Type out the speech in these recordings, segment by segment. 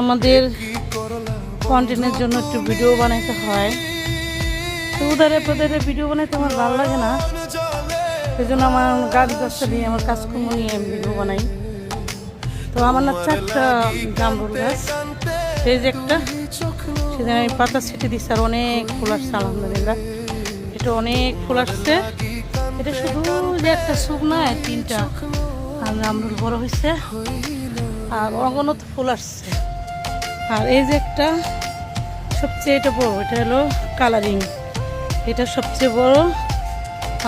আমাদের কন্টেন্টের জন্য একটু ভিডিও বানাইতে হয়, তো উধারে পদারে ভিডিও বানাইতে আমার ভালো লাগে না। সেই জন্য আমার গাছ গাছটা দিয়ে আমার কাজকর্ম নিয়ে আমি ভিডিও বানাই। তো আমার না 4টা জামরুল গাছ, এই যে একটা, সেদিন আমি পাতা ছিটে দিচ্ছি আর অনেক ফুল আসছে আলহামদুলিল্লাহ। এটা অনেক ফুল আসছে, এটা শুধু যে একটা সুখ নয়, 3টা জামরুল বড় হয়েছে আর অগণত ফুল আসছে। আর এই যে একটা সবচেয়ে এটা বড়, এটা হলো কালারিং, এটা সবচেয়ে বড়।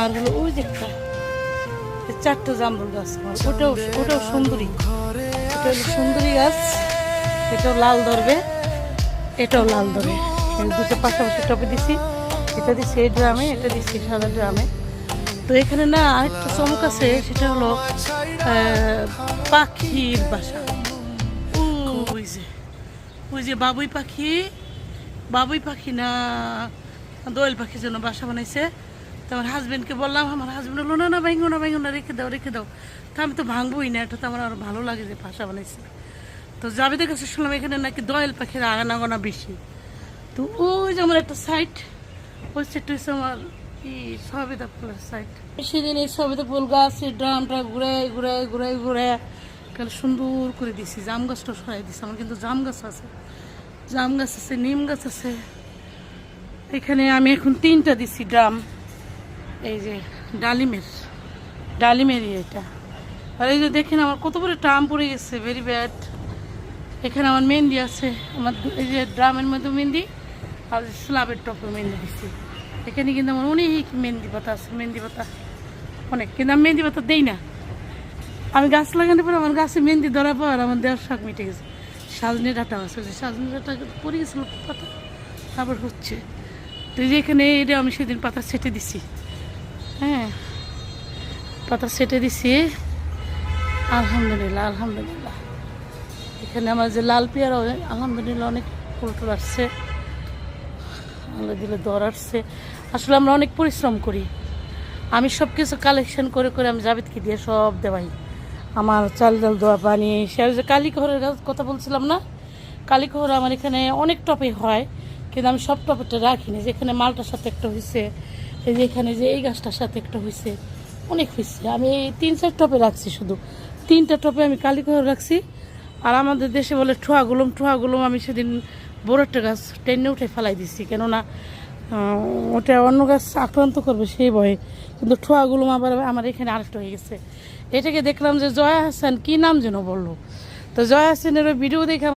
আর হলো ওই যে একটা 4টা জামরুল গাছ, ওটাও সুন্দরী, এটা হলো সুন্দরী গাছ, এটাও লাল ধরবে, এটাও লাল ধরবে। দুটো পাশাপাশি টপে দিছি, এটা দিচ্ছি এই ড্রামে, এটা দিচ্ছি সাদা ড্রামে। তো এখানে না আরেকটা চমক আছে, সেটা হলো পাখির বাসা। ওই যে বাবুই পাখি না দোয়েল পাখির জন্য বাসা বানাইছে। তো আমার হাজবেন্ডকে বললাম, আমার হাজবেন্ড বললো না ভাঙো না, রেখে দাও। তো আমি তো ভাঙবোই না, এটা তো আমার আরো ভালো লাগে যে বাসা বানাইছে। তো জাবেদের কাছে শুনলাম এখানে নাকি দোয়েল পাখির আনাগোনা বেশি। তো ওই যে আমার একটা সাইট, ওই সাইডটা হচ্ছে আমার সবেদা ফুলের সাইট। সেদিন এই সবেদা ফুল গাছের ড্রামটা ঘুরে সুন্দর করে দিছি। জাম গাছটা সরাই দিছি, আমার কিন্তু জাম গাছ আছে, নিম গাছ আছে। এখানে আমি এখন 3টা দিছি ড্রাম, এই যে ডালিমের এটা। আর এই যে দেখেন আমার কত বড় টাম পড়ে গেছে, ভেরি ব্যাড। এখানে আমার মেহেন্দি আছে, আমার এই যে ড্রামের মধ্যে মেহেন্দি আর স্ল্যাবের টপে মেহেন্দি দিচ্ছি। এখানে কিন্তু আমার অনেক মেহেন্দি পাতা আছে, অনেক, কিন্তু আমি মেহেন্দি পাতা দেই না। আমি গাছ লাগানোর পরে আমার গাছে মেহেন্দি ধরার পর আমার দেওয়ার শখ মিটে গেছে। সাজনে ডাঁটা আছে, সাজনে ডাঁটা পড়ে গেছিল পাতা, আবার হচ্ছে। তো যে এখানে এটা আমি সেদিন পাতা ছেটে দিছি, হ্যাঁ পাতা ছেটে দিছি, আলহামদুলিল্লাহ। এখানে আমার যে লাল পেয়ারা, আলহামদুলিল্লাহ অনেক ফুল টুল আসছে, আল্লাহ দিলে দর আসছে। আসলে আমরা অনেক পরিশ্রম করি, আমি সব কিছু কালেকশন করে আমি জাবেদকে দিয়ে সব দেওয়াই। আমার চাল ডাল দোয়া পানি, সে যে কালীকহরের কথা বলছিলাম না, কালীকহর আমার এখানে অনেক টপে হয়, কিন্তু আমি সব টপেটা রাখিনি। যেখানে মালটার সাথে একটা হয়েছে, এই যে এখানে যে এই গাছটার সাথে একটা হয়েছে, অনেক হয়েছে। আমি এই 3-4 টপে রাখছি, শুধু 3টা টপে আমি কালীকহর রাখছি। আর আমাদের দেশে বলে ঠোয়াগুলম আমি সেদিন বড় একটা গাছ টেনে উঠে ফেলাই দিচ্ছি, কেননা ওটা অন্য গাছ আক্রান্ত করবে সেই ভয়ে। কিন্তু ঠোয়াগুলো আবার আমার এখানে আরেকটা হয়ে গেছে। এটাকে দেখলাম যে জয়া হাসান, কি নাম যেন বললো, তো জয়া হাসানের ভিডিও দেখে